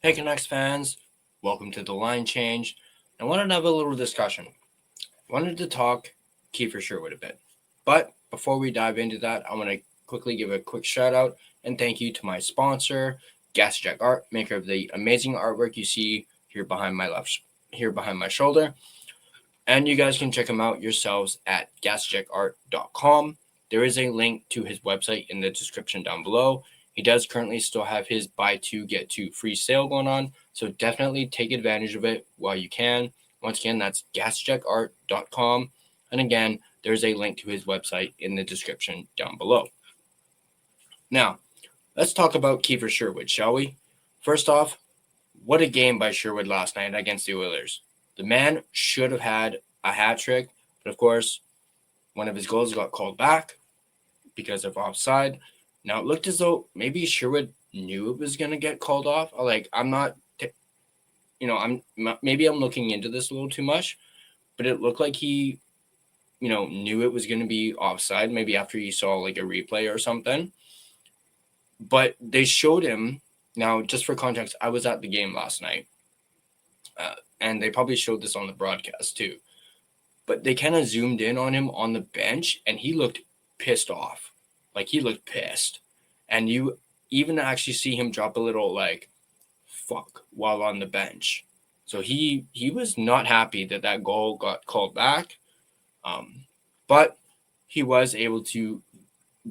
Hey Canucks fans, welcome to the line change. I wanted to have a little discussion. I wanted to talk Kiefer Sherwood a bit. But before we dive into that, I want to quickly give a quick shout out and thank you to my sponsor, GasJack Art, maker of the amazing artwork you see here behind my shoulder. And you guys can check him out yourselves at gasjackart.com. There is a link to his website in the description down below. He does currently still have his buy two, get two free sale going on. So definitely take advantage of it while you can. Once again, that's gasjackart.com. And again, there's a link to his website in the description down below. Now, let's talk about Kiefer Sherwood, shall we? First off, what a game by Sherwood last night against the Oilers. The man should have had a hat trick, but of course, one of his goals got called back because of offside. Now, it looked as though maybe Sherwood knew it was going to get called off. Maybe I'm looking into this a little too much, but it looked like he, knew it was going to be offside, maybe after he saw like a replay or something. But they showed him. Now, just for context, I was at the game last night, and they probably showed this on the broadcast too. But they kind of zoomed in on him on the bench, and he looked pissed off. Like, he looked pissed. And you even actually see him drop a little, like, fuck while on the bench. So he was not happy that goal got called back. But he was able to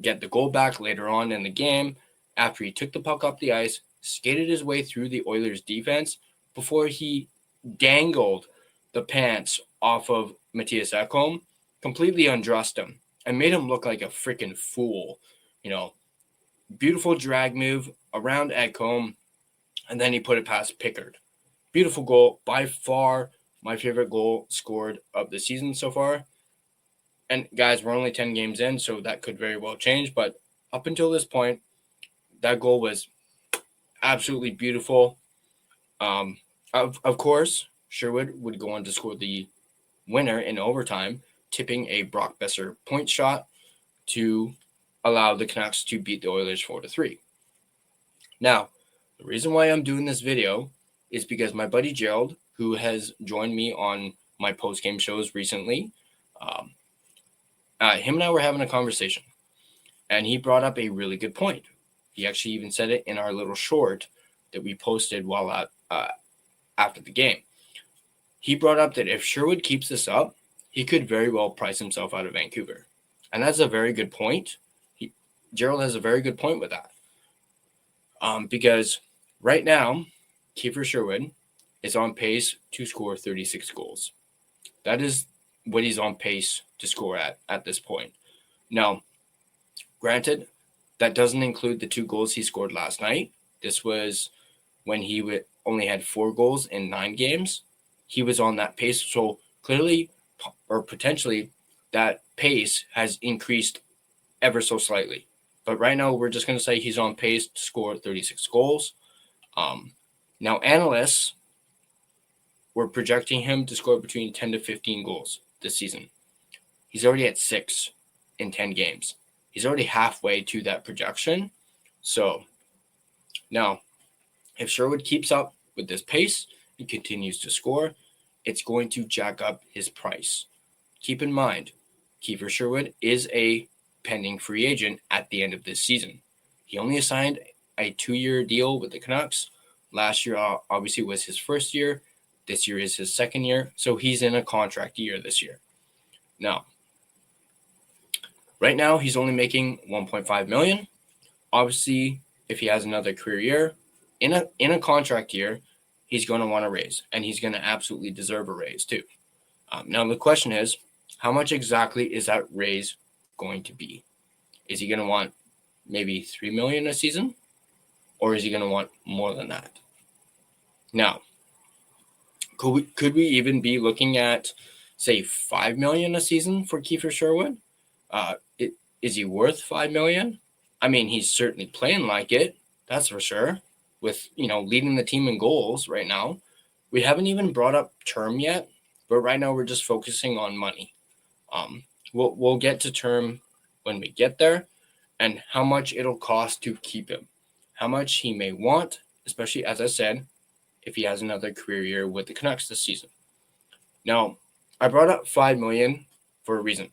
get the goal back later on in the game after he took the puck up the ice, skated his way through the Oilers' defense before he dangled the pants off of Matthias Ekholm, completely undressed him, and made him look like a freaking fool. Beautiful drag move around Ekholm, and then he put it past Pickard. Beautiful goal, by far my favorite goal scored of the season so far. And guys, we're only 10 games in, so that could very well change. But up until this point, that goal was absolutely beautiful. Of course, Sherwood would go on to score the winner in overtime, tipping a Brock Besser point shot to allow the Canucks to beat the Oilers 4-3. Now, the reason why I'm doing this video is because my buddy Gerald, who has joined me on my post-game shows recently, him and I were having a conversation, and he brought up a really good point. He actually even said it in our little short that we posted while after the game. He brought up that if Sherwood keeps this up, he could very well price himself out of Vancouver. And that's a very good point. Gerald has a very good point with that. Because right now, Kiefer Sherwood is on pace to score 36 goals. That is what he's on pace to score at this point. Now, granted, that doesn't include the 2 goals he scored last night. This was when he only had 4 goals in 9 games. He was on that pace. So clearly, or potentially, that pace has increased ever so slightly. But right now, we're just going to say he's on pace to score 36 goals. Now, analysts were projecting him to score between 10 to 15 goals this season. He's already at 6 in 10 games. He's already halfway to that projection. So now, if Sherwood keeps up with this pace and continues to score, it's going to jack up his price. Keep in mind, Kiefer Sherwood is a pending free agent at the end of this season. He only signed a 2-year deal with the Canucks. Last year, obviously, was his first year. This year is his second year. So he's in a contract year this year. Now, right now, he's only making $1.5 million. Obviously, if he has another career year, in a contract year, he's going to want a raise, and he's going to absolutely deserve a raise too. Now, the question is, how much exactly is that raise going to be? Is he going to want maybe $3 million a season, or is he going to want more than that? Now, could we even be looking at, say, $5 million a season for Kiefer Sherwood? Is he worth $5 million? I mean, he's certainly playing like it, that's for sure, with, leading the team in goals right now. We haven't even brought up term yet, but right now we're just focusing on money. We'll get to term when we get there, and how much it'll cost to keep him, how much he may want, especially, as I said, if he has another career year with the Canucks this season. Now, I brought up $5 million for a reason.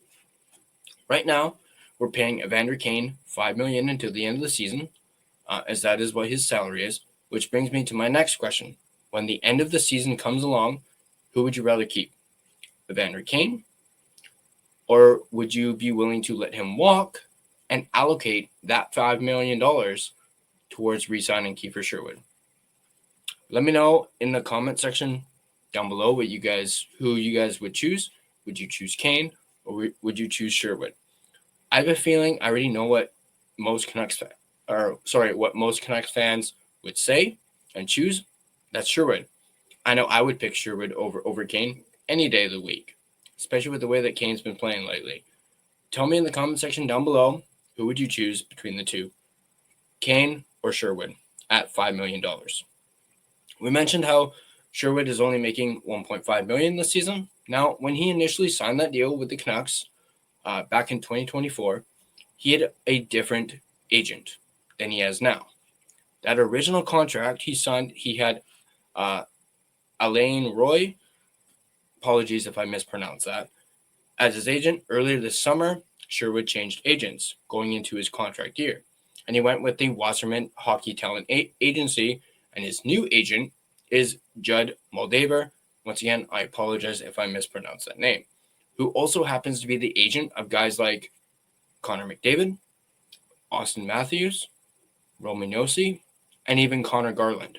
Right now, we're paying Evander Kane $5 million until the end of the season, as that is what his salary is, which brings me to my next question. When the end of the season comes along, who would you rather keep? Evander Kane? Or would you be willing to let him walk and allocate that $5 million towards re-signing Kiefer Sherwood? Let me know in the comment section down below who you guys would choose. Would you choose Kane or would you choose Sherwood? I have a feeling I already know what most Canucks fans would say and choose. That's Sherwood. I know I would pick Sherwood over Kane any day of the week, especially with the way that Kane's been playing lately. Tell me in the comment section down below, who would you choose between the two, Kane or Sherwood, at $5 million? We mentioned how Sherwood is only making $1.5 million this season. Now, when he initially signed that deal with the Canucks back in 2024, he had a different agent than he has now. That original contract he signed, he had Alain Roy, apologies if I mispronounce that, as his agent. Earlier this summer, Sherwood changed agents going into his contract year, and he went with the Wasserman Hockey Talent Agency, and his new agent is Judd Moldaver. Once again, I apologize if I mispronounce that name, who also happens to be the agent of guys like Connor McDavid, Austin Matthews, Roman Josi, and even Connor Garland.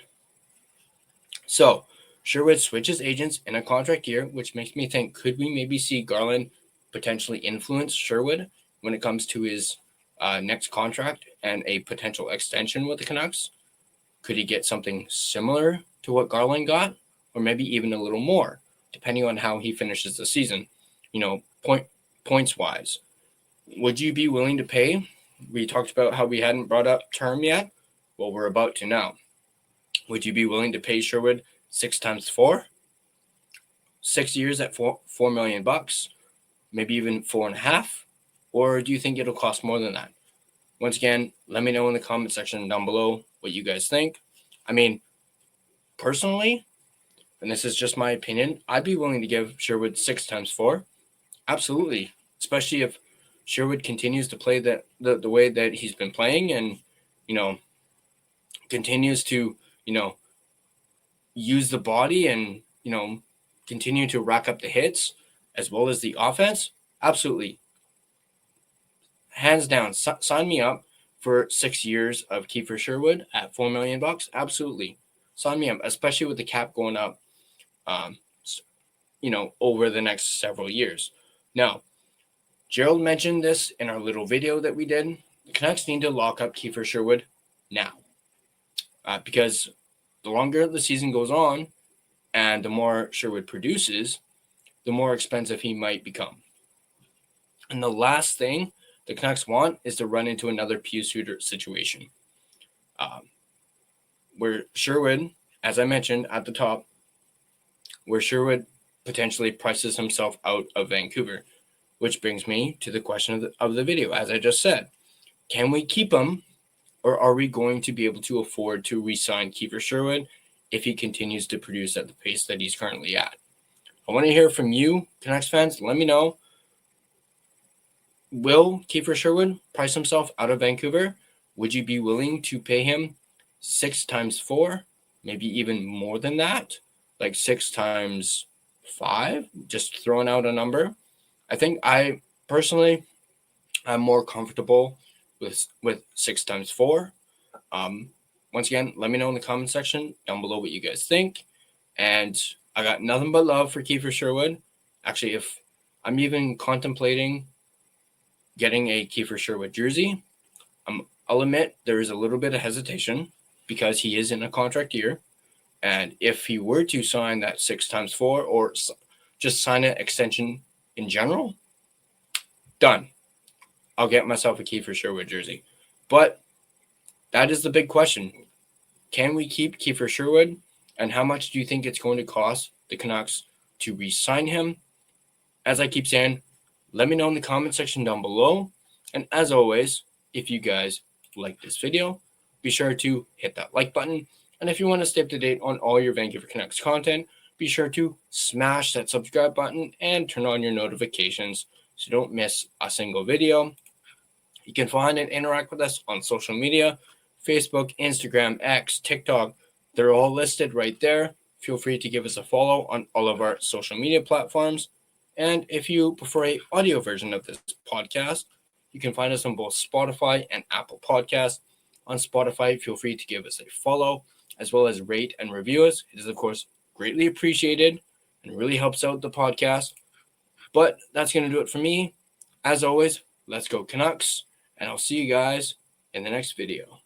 So, Sherwood switches agents in a contract year, which makes me think, could we maybe see Garland potentially influence Sherwood when it comes to his next contract and a potential extension with the Canucks? Could he get something similar to what Garland got, or maybe even a little more, depending on how he finishes the season, points-wise? Would you be willing to pay? We talked about how we hadn't brought up term yet. Well, we're about to now. Would you be willing to pay Sherwood 6 times 4? 6 years at $4 million, maybe even 4.5? Or do you think it'll cost more than that? Once again, let me know in the comment section down below what you guys think. I mean, personally, and this is just my opinion, I'd be willing to give Sherwood 6 times 4. Absolutely. Especially if Sherwood continues to play the way that he's been playing and, continues to, use the body and, continue to rack up the hits as well as the offense. Absolutely. Hands down, sign me up for 6 years of Kiefer Sherwood at $4 million. Absolutely. Sign me up, especially with the cap going up, over the next several years. Now, Gerald mentioned this in our little video that we did. The Canucks need to lock up Kiefer Sherwood now, because the longer the season goes on and the more Sherwood produces, the more expensive he might become. And the last thing the Canucks want is to run into another Pius Suter situation, where Sherwood, as I mentioned at the top, where Sherwood potentially prices himself out of Vancouver, which brings me to the question of the video. As I just said, can we keep him, or are we going to be able to afford to re-sign Kiefer Sherwood if he continues to produce at the pace that he's currently at? I want to hear from you, Canucks fans. Let me know. Will Kiefer Sherwood price himself out of Vancouver? Would you be willing to pay him 6 times 4, maybe even more than that, like 6 times 5? Just throwing out a number. I think I'm more comfortable with 6 times 4. Once again, let me know in the comment section down below what you guys think. And I got nothing but love for Kiefer Sherwood. Actually, if I'm even contemplating getting a Kiefer Sherwood jersey, I'll admit there is a little bit of hesitation because he is in a contract year. And if he were to sign that 6 times 4 or just sign an extension in general, done. I'll get myself a Kiefer Sherwood jersey. But that is the big question. Can we keep Kiefer Sherwood? And how much do you think it's going to cost the Canucks to re-sign him? As I keep saying, let me know in the comment section down below. And as always, if you guys like this video, be sure to hit that like button And if you want to stay up to date on all your Vancouver Canucks content, be sure to smash that subscribe button and turn on your notifications so you don't miss a single video. You can find and interact with us on social media, Facebook, Instagram, X, TikTok. They're all listed right there. Feel free to give us a follow on all of our social media platforms. And if you prefer an audio version of this podcast, you can find us on both Spotify and Apple Podcasts. On Spotify, feel free to give us a follow, as well as rate and review us. It is, of course, greatly appreciated and really helps out the podcast. But that's going to do it for me. As always, let's go Canucks, and I'll see you guys in the next video.